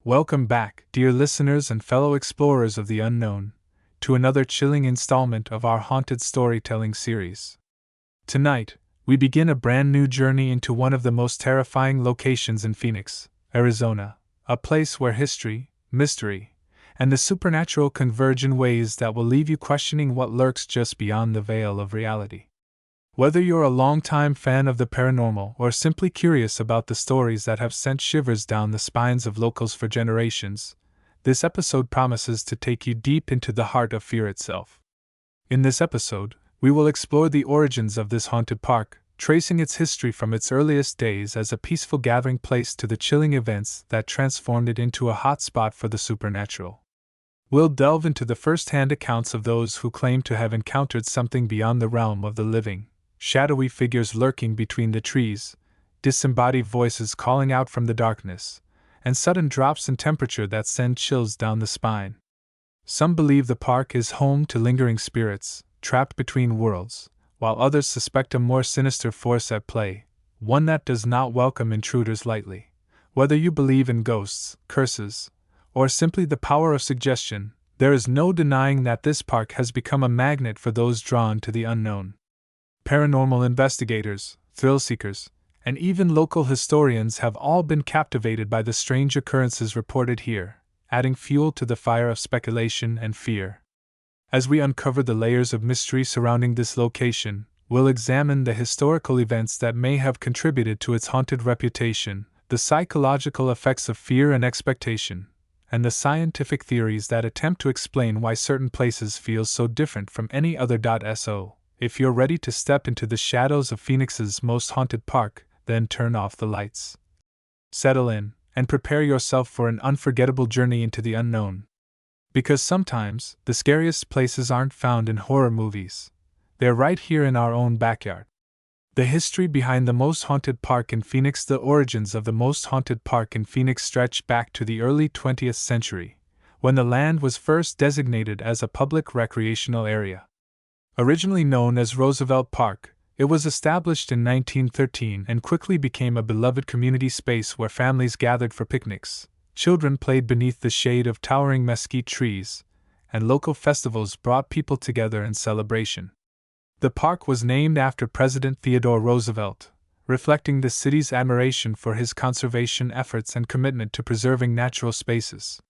Welcome back, dear listeners and fellow explorers of the unknown, to another chilling installment of our haunted storytelling series. Tonight, we begin a brand new journey into one of the most terrifying locations in Phoenix, Arizona, a place where history, mystery, and the supernatural converge in ways that will leave you questioning what lurks just beyond the veil of reality. Whether you're a longtime fan of the paranormal or simply curious about the stories that have sent shivers down the spines of locals for generations, this episode promises to take you deep into the heart of fear itself. In this episode, we will explore the origins of this haunted park, tracing its history from its earliest days as a peaceful gathering place to the chilling events that transformed it into a hotspot for the supernatural. We'll delve into the first-hand accounts of those who claim to have encountered something beyond the realm of the living. Shadowy figures lurking between the trees, disembodied voices calling out from the darkness, and sudden drops in temperature that send chills down the spine. Some believe the park is home to lingering spirits, trapped between worlds, while others suspect a more sinister force at play, one that does not welcome intruders lightly. Whether you believe in ghosts, curses, or simply the power of suggestion, there is no denying that this park has become a magnet for those drawn to the unknown. Paranormal investigators, thrill seekers, and even local historians have all been captivated by the strange occurrences reported here, adding fuel to the fire of speculation and fear. As we uncover the layers of mystery surrounding this location, we'll examine the historical events that may have contributed to its haunted reputation, the psychological effects of fear and expectation, and the scientific theories that attempt to explain why certain places feel so different from any other. So, if you're ready to step into the shadows of Phoenix's most haunted park, then turn off the lights. Settle in, and prepare yourself for an unforgettable journey into the unknown. Because sometimes, the scariest places aren't found in horror movies. They're right here in our own backyard. The history behind the most haunted park in Phoenix. The origins of the most haunted park in Phoenix stretch back to the early 20th century, when the land was first designated as a public recreational area. Originally known as Roosevelt Park, it was established in 1913 and quickly became a beloved community space where families gathered for picnics, children played beneath the shade of towering mesquite trees, and local festivals brought people together in celebration. The park was named after President Theodore Roosevelt, reflecting the city's admiration for his conservation efforts and commitment to preserving natural spaces.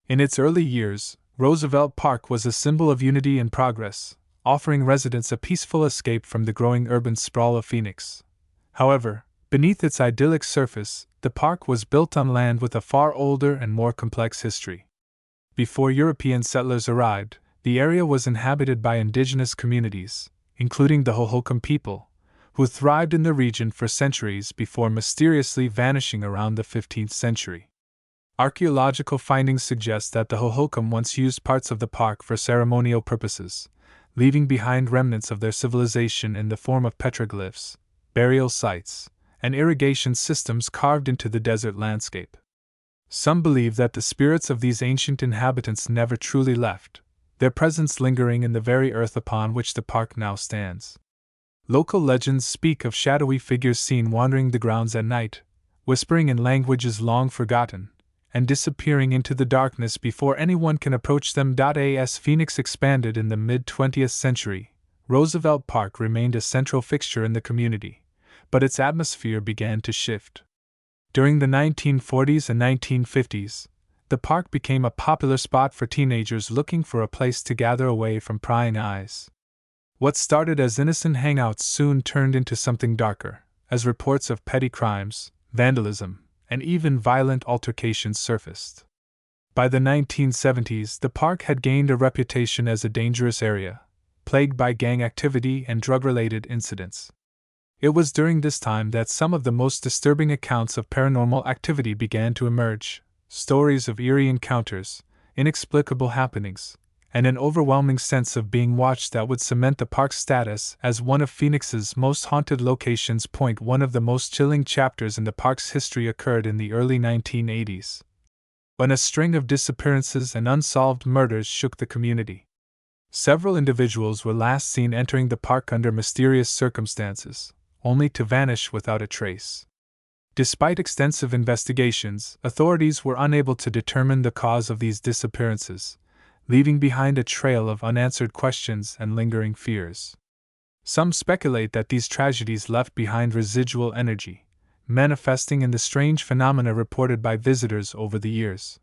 In its early years, Roosevelt Park was a symbol of unity and progress, offering residents a peaceful escape from the growing urban sprawl of Phoenix. However, beneath its idyllic surface, the park was built on land with a far older and more complex history. Before European settlers arrived, the area was inhabited by indigenous communities, including the Hohokam people, who thrived in the region for centuries before mysteriously vanishing around the 15th century. Archaeological findings suggest that the Hohokam once used parts of the park for ceremonial purposes, leaving behind remnants of their civilization in the form of petroglyphs, burial sites, and irrigation systems carved into the desert landscape. Some believe that the spirits of these ancient inhabitants never truly left, their presence lingering in the very earth upon which the park now stands. Local legends speak of shadowy figures seen wandering the grounds at night, whispering in languages long forgotten, and disappearing into the darkness before anyone can approach them. As Phoenix expanded in the mid-20th century, Roosevelt Park remained a central fixture in the community, but its atmosphere began to shift. During the 1940s and 1950s, the park became a popular spot for teenagers looking for a place to gather away from prying eyes. What started as innocent hangouts soon turned into something darker, as reports of petty crimes, vandalism, and even violent altercations surfaced. By the 1970s, the park had gained a reputation as a dangerous area, plagued by gang activity and drug-related incidents. It was during this time that some of the most disturbing accounts of paranormal activity began to emerge, stories of eerie encounters, inexplicable happenings, and an overwhelming sense of being watched that would cement the park's status as one of Phoenix's most haunted locations. One of the most chilling chapters in the park's history occurred in the early 1980s, when a string of disappearances and unsolved murders shook the community. Several individuals were last seen entering the park under mysterious circumstances, only to vanish without a trace. Despite extensive investigations, authorities were unable to determine the cause of these disappearances, leaving behind a trail of unanswered questions and lingering fears. Some speculate that these tragedies left behind residual energy, manifesting in the strange phenomena reported by visitors over the years.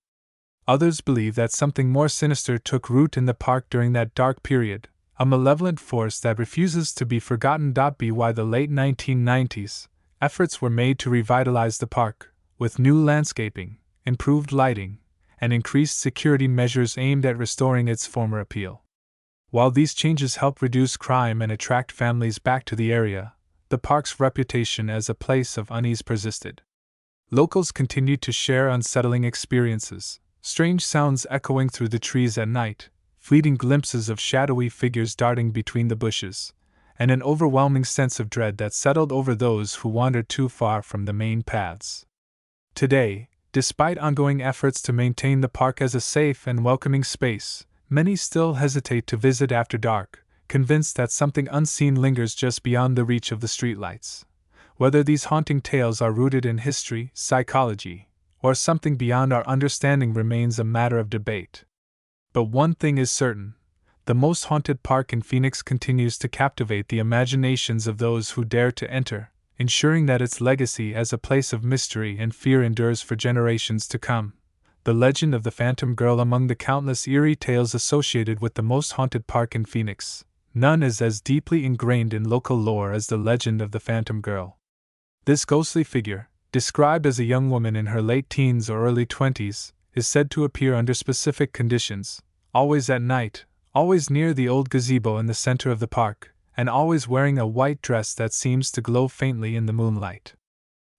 Others believe that something more sinister took root in the park during that dark period, a malevolent force that refuses to be forgotten. By the late 1990s, efforts were made to revitalize the park, with new landscaping, improved lighting, and increased security measures aimed at restoring its former appeal. While these changes helped reduce crime and attract families back to the area, the park's reputation as a place of unease persisted. Locals continued to share unsettling experiences, strange sounds echoing through the trees at night, fleeting glimpses of shadowy figures darting between the bushes, and an overwhelming sense of dread that settled over those who wandered too far from the main paths. Today, despite ongoing efforts to maintain the park as a safe and welcoming space, many still hesitate to visit after dark, convinced that something unseen lingers just beyond the reach of the streetlights. Whether these haunting tales are rooted in history, psychology, or something beyond our understanding remains a matter of debate. But one thing is certain: the most haunted park in Phoenix continues to captivate the imaginations of those who dare to enter, ensuring that its legacy as a place of mystery and fear endures for generations to come. The legend of the Phantom Girl. Among the countless eerie tales associated with the most haunted park in Phoenix, none is as deeply ingrained in local lore as the legend of the Phantom Girl. This ghostly figure, described as a young woman in her late teens or early 20s, is said to appear under specific conditions, always at night, always near the old gazebo in the center of the park, and always wearing a white dress that seems to glow faintly in the moonlight.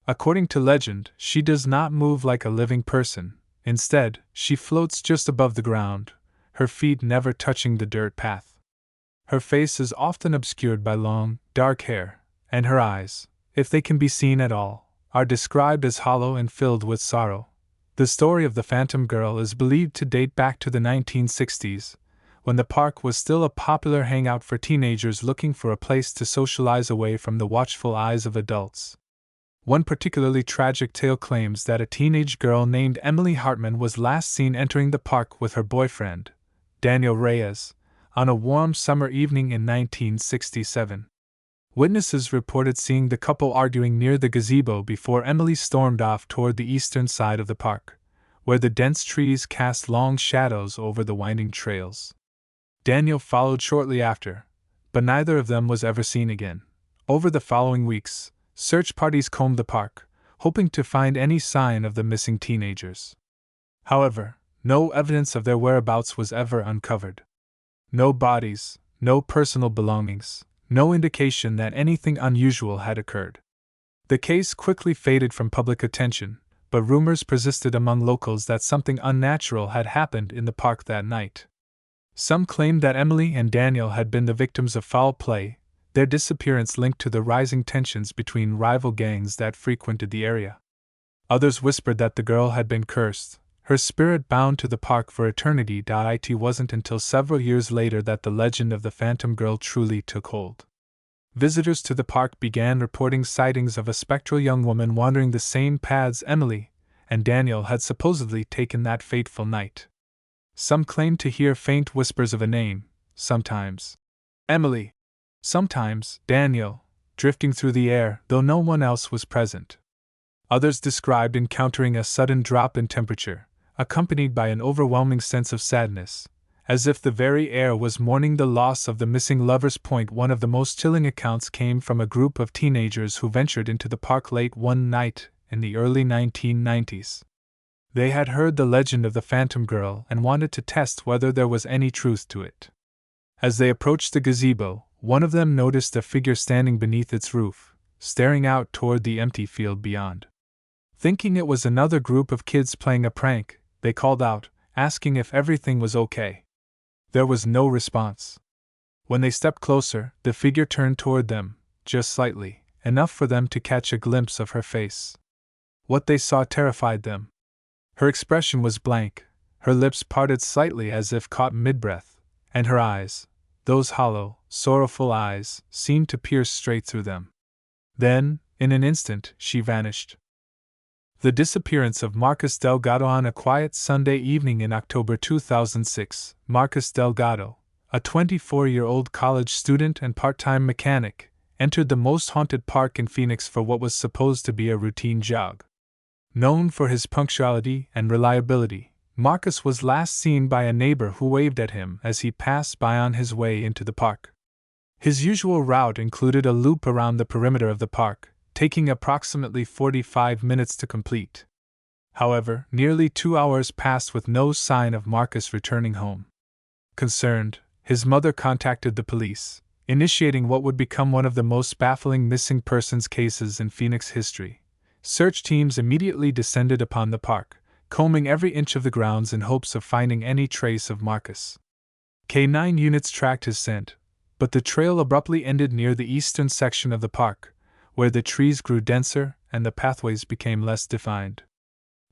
According to legend, she does not move like a living person. Instead, she floats just above the ground, her feet never touching the dirt path. Her face is often obscured by long, dark hair, and her eyes, if they can be seen at all, are described as hollow and filled with sorrow. The story of the Phantom Girl is believed to date back to the 1960s, when the park was still a popular hangout for teenagers looking for a place to socialize away from the watchful eyes of adults. One particularly tragic tale claims that a teenage girl named Emily Hartman was last seen entering the park with her boyfriend, Daniel Reyes, on a warm summer evening in 1967. Witnesses reported seeing the couple arguing near the gazebo before Emily stormed off toward the eastern side of the park, where the dense trees cast long shadows over the winding trails. Daniel followed shortly after, but neither of them was ever seen again. Over the following weeks, search parties combed the park, hoping to find any sign of the missing teenagers. However, no evidence of their whereabouts was ever uncovered. No bodies, no personal belongings, no indication that anything unusual had occurred. The case quickly faded from public attention, but rumors persisted among locals that something unnatural had happened in the park that night. Some claimed that Emily and Daniel had been the victims of foul play, their disappearance linked to the rising tensions between rival gangs that frequented the area. Others whispered that the girl had been cursed, her spirit bound to the park for eternity. It wasn't until several years later that the legend of the Phantom Girl truly took hold. Visitors to the park began reporting sightings of a spectral young woman wandering the same paths Emily and Daniel had supposedly taken that fateful night. Some claimed to hear faint whispers of a name, sometimes Emily, sometimes Daniel, drifting through the air, though no one else was present. Others described encountering a sudden drop in temperature, accompanied by an overwhelming sense of sadness, as if the very air was mourning the loss of the missing lovers. One of the most chilling accounts came from a group of teenagers who ventured into the park late one night in the early 1990s. They had heard the legend of the Phantom Girl and wanted to test whether there was any truth to it. As they approached the gazebo, one of them noticed a figure standing beneath its roof, staring out toward the empty field beyond. Thinking it was another group of kids playing a prank, they called out, asking if everything was okay. There was no response. When they stepped closer, the figure turned toward them, just slightly, enough for them to catch a glimpse of her face. What they saw terrified them. Her expression was blank, her lips parted slightly as if caught mid-breath, and her eyes, those hollow, sorrowful eyes, seemed to pierce straight through them. Then, in an instant, she vanished. The disappearance of Marcus Delgado. On a quiet Sunday evening in October 2006, Marcus Delgado, a 24-year-old college student and part-time mechanic, entered the most haunted park in Phoenix for what was supposed to be a routine jog. Known for his punctuality and reliability, Marcus was last seen by a neighbor who waved at him as he passed by on his way into the park. His usual route included a loop around the perimeter of the park, taking approximately 45 minutes to complete. However, nearly 2 hours passed with no sign of Marcus returning home. Concerned, his mother contacted the police, initiating what would become one of the most baffling missing persons cases in Phoenix history. Search teams immediately descended upon the park, combing every inch of the grounds in hopes of finding any trace of Marcus. K-9 units tracked his scent, but the trail abruptly ended near the eastern section of the park, where the trees grew denser and the pathways became less defined.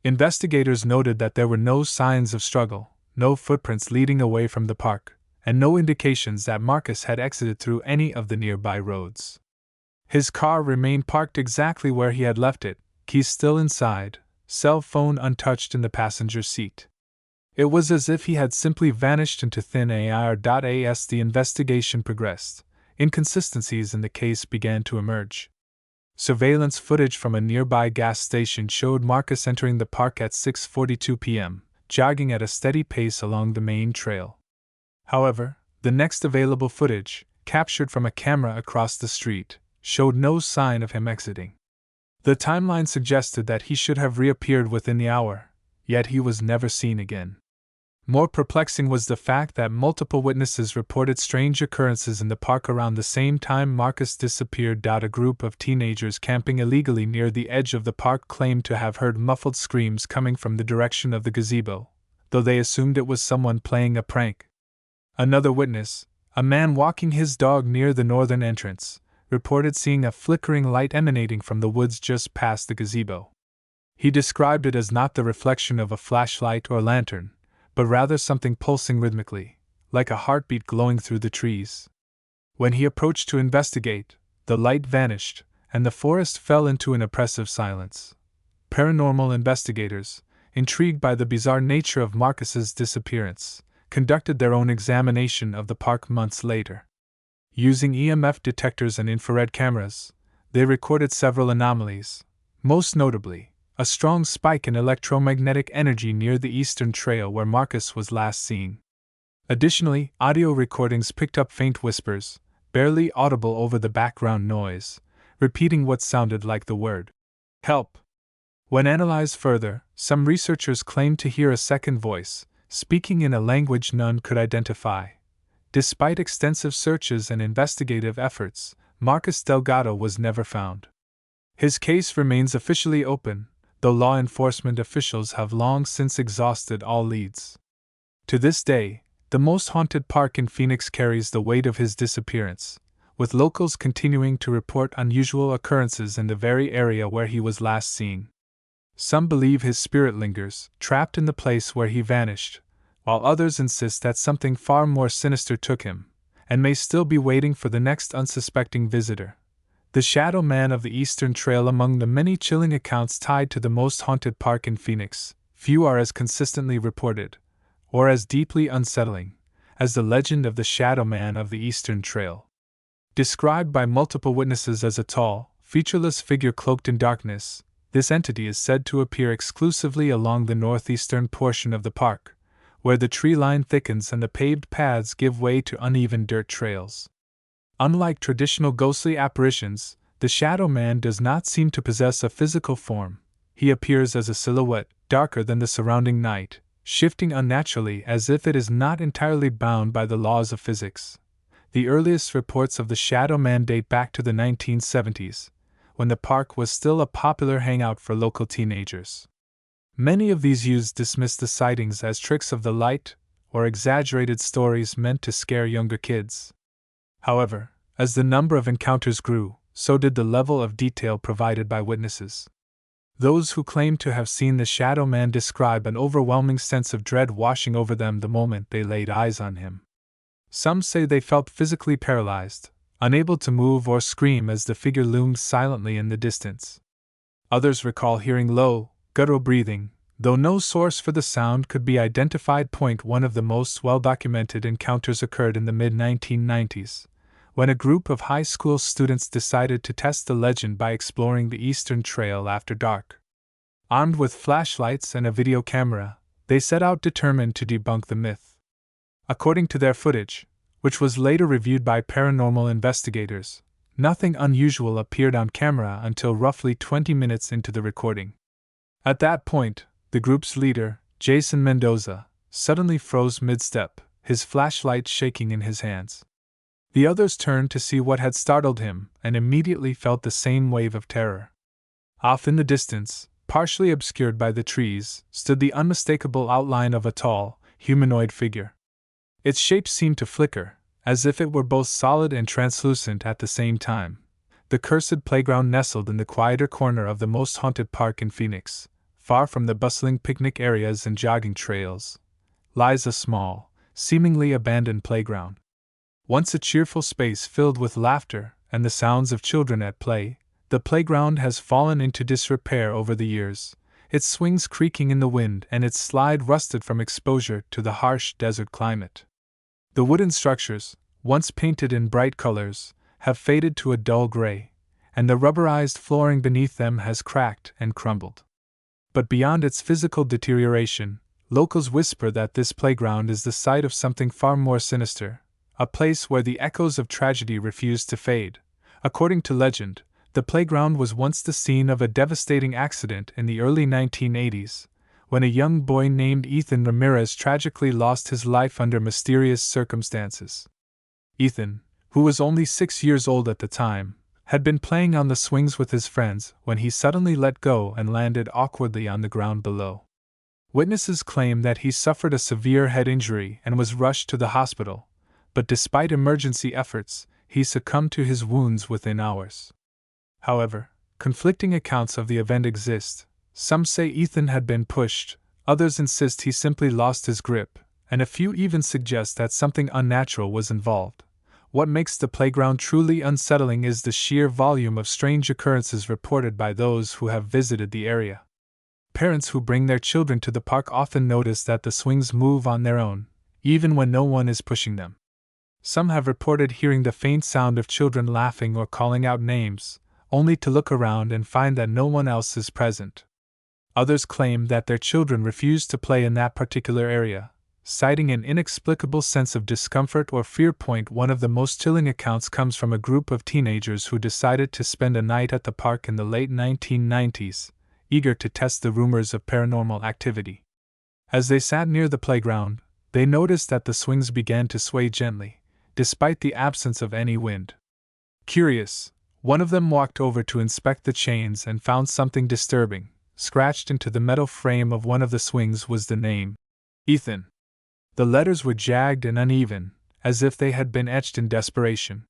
Investigators noted that there were no signs of struggle, no footprints leading away from the park, and no indications that Marcus had exited through any of the nearby roads. His car remained parked exactly where he had left it, keys still inside, cell phone untouched in the passenger seat. It was as if he had simply vanished into thin air. As the investigation progressed, inconsistencies in the case began to emerge. Surveillance footage from a nearby gas station showed Marcus entering the park at 6:42 p.m., jogging at a steady pace along the main trail. However, the next available footage, captured from a camera across the street, showed no sign of him exiting. The timeline suggested that he should have reappeared within the hour, yet he was never seen again. More perplexing was the fact that multiple witnesses reported strange occurrences in the park around the same time Marcus disappeared. A group of teenagers camping illegally near the edge of the park claimed to have heard muffled screams coming from the direction of the gazebo, though they assumed it was someone playing a prank. Another witness, a man walking his dog near the northern entrance, reported seeing a flickering light emanating from the woods just past the gazebo. He described it as not the reflection of a flashlight or lantern, but rather something pulsing rhythmically, like a heartbeat glowing through the trees. When he approached to investigate, the light vanished, and the forest fell into an oppressive silence. Paranormal investigators, intrigued by the bizarre nature of Marcus's disappearance, conducted their own examination of the park months later. Using EMF detectors and infrared cameras, they recorded several anomalies, most notably, a strong spike in electromagnetic energy near the eastern trail where Marcus was last seen. Additionally, audio recordings picked up faint whispers, barely audible over the background noise, repeating what sounded like the word, "Help." When analyzed further, some researchers claimed to hear a second voice, speaking in a language none could identify. Despite extensive searches and investigative efforts, Marcus Delgado was never found. His case remains officially open, though law enforcement officials have long since exhausted all leads. To this day, the most haunted park in Phoenix carries the weight of his disappearance, with locals continuing to report unusual occurrences in the very area where he was last seen. Some believe his spirit lingers, trapped in the place where he vanished, while others insist that something far more sinister took him, and may still be waiting for the next unsuspecting visitor. The Shadow Man of the Eastern Trail. Among the many chilling accounts tied to the most haunted park in Phoenix, few are as consistently reported, or as deeply unsettling, as the legend of the Shadow Man of the Eastern Trail. Described by multiple witnesses as a tall, featureless figure cloaked in darkness, this entity is said to appear exclusively along the northeastern portion of the park, where the tree line thickens and the paved paths give way to uneven dirt trails. Unlike traditional ghostly apparitions, the Shadow Man does not seem to possess a physical form. He appears as a silhouette, darker than the surrounding night, shifting unnaturally as if it is not entirely bound by the laws of physics. The earliest reports of the Shadow Man date back to the 1970s, when the park was still a popular hangout for local teenagers. Many of these youths dismissed the sightings as tricks of the light or exaggerated stories meant to scare younger kids. However, as the number of encounters grew, so did the level of detail provided by witnesses. Those who claimed to have seen the Shadow Man describe an overwhelming sense of dread washing over them the moment they laid eyes on him. Some say they felt physically paralyzed, unable to move or scream as the figure loomed silently in the distance. Others recall hearing low, guttural breathing, though no source for the sound could be identified. One of the most well-documented encounters occurred in the mid-1990s, when a group of high school students decided to test the legend by exploring the Eastern Trail after dark. Armed with flashlights and a video camera, they set out determined to debunk the myth. According to their footage, which was later reviewed by paranormal investigators, nothing unusual appeared on camera until roughly 20 minutes into the recording. At that point, the group's leader, Jason Mendoza, suddenly froze mid-step, his flashlight shaking in his hands. The others turned to see what had startled him and immediately felt the same wave of terror. Off in the distance, partially obscured by the trees, stood the unmistakable outline of a tall, humanoid figure. Its shape seemed to flicker, as if it were both solid and translucent at the same time. The cursed playground nestled in the quieter corner of the most haunted park in Phoenix, far from the bustling picnic areas and jogging trails, lies a small, seemingly abandoned playground. Once a cheerful space filled with laughter and the sounds of children at play, the playground has fallen into disrepair over the years, its swings creaking in the wind and its slide rusted from exposure to the harsh desert climate. The wooden structures, once painted in bright colors, have faded to a dull gray, and the rubberized flooring beneath them has cracked and crumbled. But beyond its physical deterioration, locals whisper that this playground is the site of something far more sinister, a place where the echoes of tragedy refuse to fade. According to legend, the playground was once the scene of a devastating accident in the early 1980s, when a young boy named Ethan Ramirez tragically lost his life under mysterious circumstances. Ethan, who was only 6 years old at the time, had been playing on the swings with his friends when he suddenly let go and landed awkwardly on the ground below. Witnesses claim that he suffered a severe head injury and was rushed to the hospital, but despite emergency efforts, he succumbed to his wounds within hours. However, conflicting accounts of the event exist. Some say Ethan had been pushed, others insist he simply lost his grip, and a few even suggest that something unnatural was involved. What makes the playground truly unsettling is the sheer volume of strange occurrences reported by those who have visited the area. Parents who bring their children to the park often notice that the swings move on their own, even when no one is pushing them. Some have reported hearing the faint sound of children laughing or calling out names, only to look around and find that no one else is present. Others claim that their children refuse to play in that particular area, citing an inexplicable sense of discomfort or fear. One of the most chilling accounts comes from a group of teenagers who decided to spend a night at the park in the late 1990s, eager to test the rumors of paranormal activity. As they sat near the playground, they noticed that the swings began to sway gently, despite the absence of any wind. Curious, one of them walked over to inspect the chains and found something disturbing. Scratched into the metal frame of one of the swings was the name, Ethan. The letters were jagged and uneven, as if they had been etched in desperation.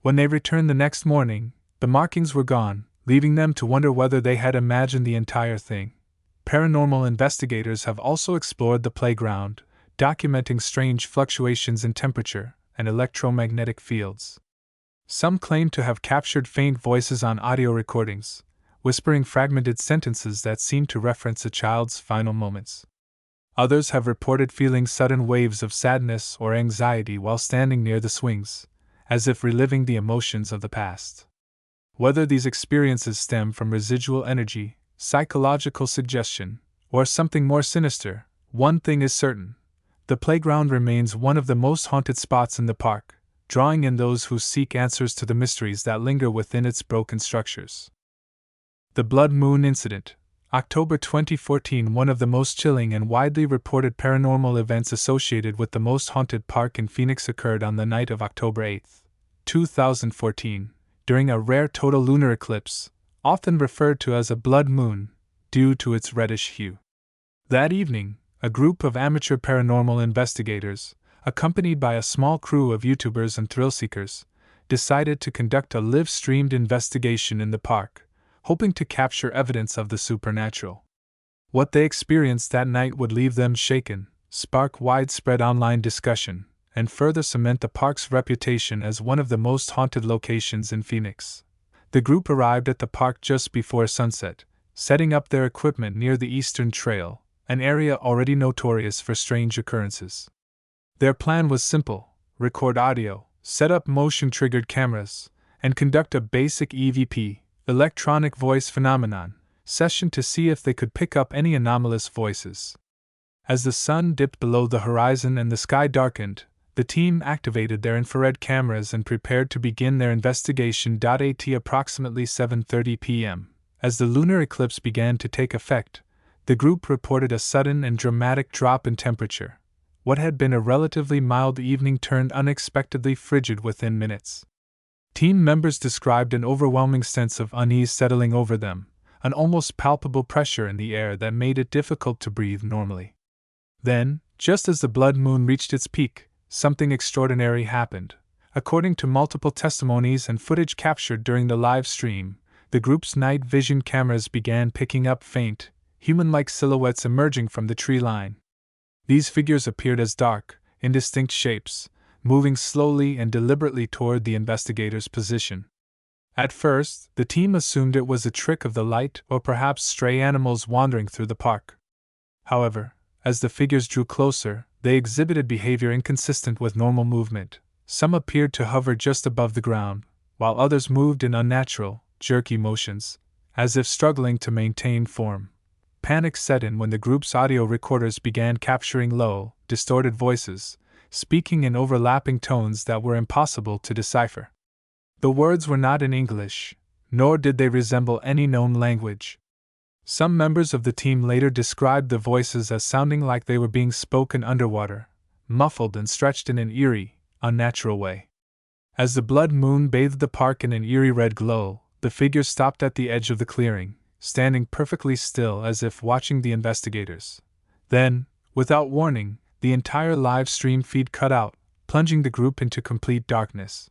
When they returned the next morning, the markings were gone, leaving them to wonder whether they had imagined the entire thing. Paranormal investigators have also explored the playground, documenting strange fluctuations in temperature and electromagnetic fields. Some claim to have captured faint voices on audio recordings, whispering fragmented sentences that seem to reference a child's final moments. Others have reported feeling sudden waves of sadness or anxiety while standing near the swings, as if reliving the emotions of the past. Whether these experiences stem from residual energy, psychological suggestion, or something more sinister, one thing is certain: the playground remains one of the most haunted spots in the park, drawing in those who seek answers to the mysteries that linger within its broken structures. The Blood Moon Incident, October 2014. One of the most chilling and widely reported paranormal events associated with the most haunted park in Phoenix occurred on the night of October 8, 2014, during a rare total lunar eclipse, often referred to as a blood moon, due to its reddish hue. That evening, a group of amateur paranormal investigators, accompanied by a small crew of YouTubers and thrill-seekers, decided to conduct a live-streamed investigation in the park, hoping to capture evidence of the supernatural. What they experienced that night would leave them shaken, spark widespread online discussion, and further cement the park's reputation as one of the most haunted locations in Phoenix. The group arrived at the park just before sunset, setting up their equipment near the Eastern Trail, an area already notorious for strange occurrences. Their plan was simple: record audio, set up motion-triggered cameras, and conduct a basic EVP, electronic voice phenomenon, session to see if they could pick up any anomalous voices. As the sun dipped below the horizon and the sky darkened, the team activated their infrared cameras and prepared to begin their investigation. At approximately 7:30 p.m., as the lunar eclipse began to take effect, the group reported a sudden and dramatic drop in temperature. What had been a relatively mild evening turned unexpectedly frigid within minutes. Team members described an overwhelming sense of unease settling over them, an almost palpable pressure in the air that made it difficult to breathe normally. Then, just as the blood moon reached its peak, something extraordinary happened. According to multiple testimonies and footage captured during the live stream, the group's night vision cameras began picking up faint, human-like silhouettes emerging from the tree line. These figures appeared as dark, indistinct shapes, moving slowly and deliberately toward the investigators' position. At first, the team assumed it was a trick of the light or perhaps stray animals wandering through the park. However, as the figures drew closer, they exhibited behavior inconsistent with normal movement. Some appeared to hover just above the ground, while others moved in unnatural, jerky motions, as if struggling to maintain form. Panic set in when the group's audio recorders began capturing low, distorted voices, speaking in overlapping tones that were impossible to decipher. The words were not in English, nor did they resemble any known language. Some members of the team later described the voices as sounding like they were being spoken underwater, muffled and stretched in an eerie, unnatural way. As the blood moon bathed the park in an eerie red glow, the figures stopped at the edge of the clearing, standing perfectly still as if watching the investigators. Then, without warning, the entire live stream feed cut out, plunging the group into complete darkness.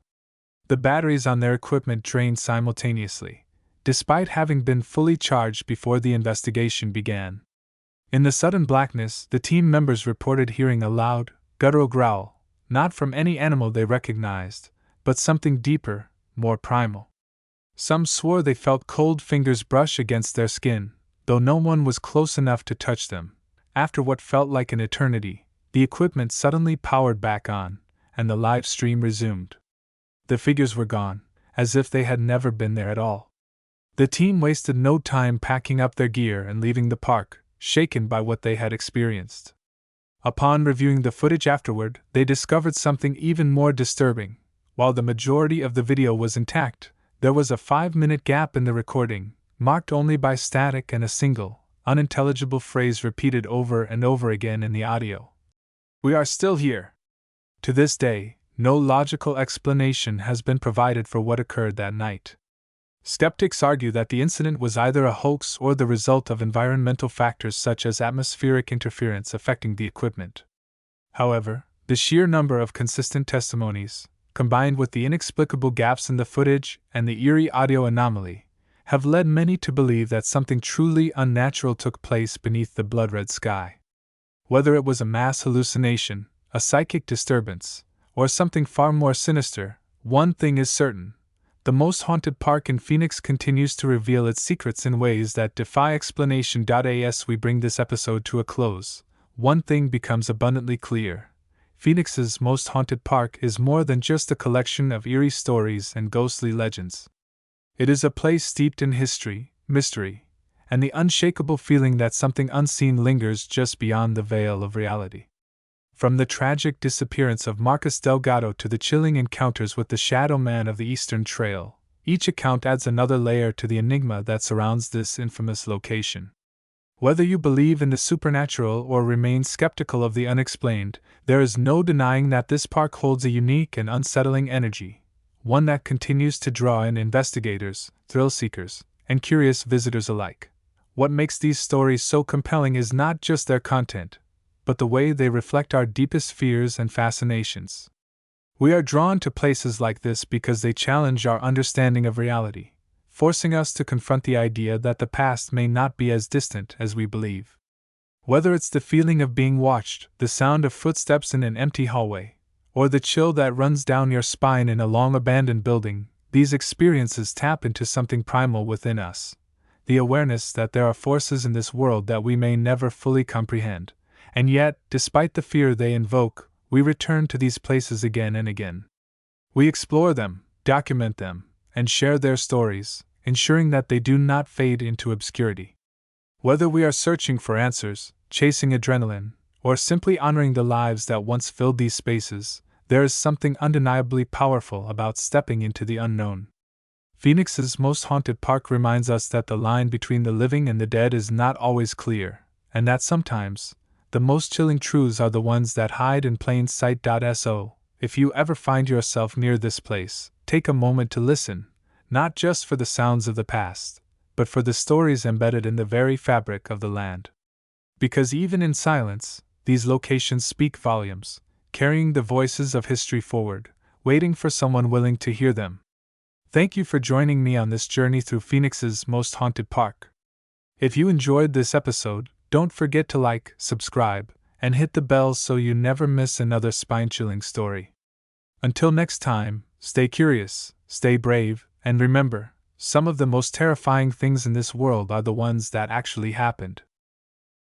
The batteries on their equipment drained simultaneously, despite having been fully charged before the investigation began. In the sudden blackness, the team members reported hearing a loud, guttural growl, not from any animal they recognized, but something deeper, more primal. Some swore they felt cold fingers brush against their skin, though no one was close enough to touch them. After what felt like an eternity, the equipment suddenly powered back on, and the live stream resumed. The figures were gone, as if they had never been there at all. The team wasted no time packing up their gear and leaving the park, shaken by what they had experienced. Upon reviewing the footage afterward, they discovered something even more disturbing. While the majority of the video was intact, there was a 5-minute gap in the recording, marked only by static and a single, unintelligible phrase repeated over and over again in the audio. "We are still here." To this day, no logical explanation has been provided for what occurred that night. Skeptics argue that the incident was either a hoax or the result of environmental factors such as atmospheric interference affecting the equipment. However, the sheer number of consistent testimonies, combined with the inexplicable gaps in the footage and the eerie audio anomaly, have led many to believe that something truly unnatural took place beneath the blood-red sky. Whether it was a mass hallucination, a psychic disturbance, or something far more sinister, one thing is certain: the most haunted park in Phoenix continues to reveal its secrets in ways that defy explanation. As we bring this episode to a close, one thing becomes abundantly clear: Phoenix's most haunted park is more than just a collection of eerie stories and ghostly legends. It is a place steeped in history, mystery, and the unshakable feeling that something unseen lingers just beyond the veil of reality. From the tragic disappearance of Marcus Delgado to the chilling encounters with the Shadow Man of the Eastern Trail, each account adds another layer to the enigma that surrounds this infamous location. Whether you believe in the supernatural or remain skeptical of the unexplained, there is no denying that this park holds a unique and unsettling energy, one that continues to draw in investigators, thrill-seekers, and curious visitors alike. What makes these stories so compelling is not just their content, but the way they reflect our deepest fears and fascinations. We are drawn to places like this because they challenge our understanding of reality, forcing us to confront the idea that the past may not be as distant as we believe. Whether it's the feeling of being watched, the sound of footsteps in an empty hallway, or the chill that runs down your spine in a long-abandoned building, these experiences tap into something primal within us, the awareness that there are forces in this world that we may never fully comprehend, and yet, despite the fear they invoke, we return to these places again and again. We explore them, document them, and share their stories, ensuring that they do not fade into obscurity. Whether we are searching for answers, chasing adrenaline, or simply honoring the lives that once filled these spaces, there is something undeniably powerful about stepping into the unknown. Phoenix's most haunted park reminds us that the line between the living and the dead is not always clear, and that sometimes, the most chilling truths are the ones that hide in plain sight. So, if you ever find yourself near this place, take a moment to listen, not just for the sounds of the past, but for the stories embedded in the very fabric of the land. Because even in silence, these locations speak volumes, carrying the voices of history forward, waiting for someone willing to hear them. Thank you for joining me on this journey through Phoenix's most haunted park. If you enjoyed this episode, don't forget to like, subscribe, and hit the bell so you never miss another spine-chilling story. Until next time, stay curious, stay brave, and remember, some of the most terrifying things in this world are the ones that actually happened.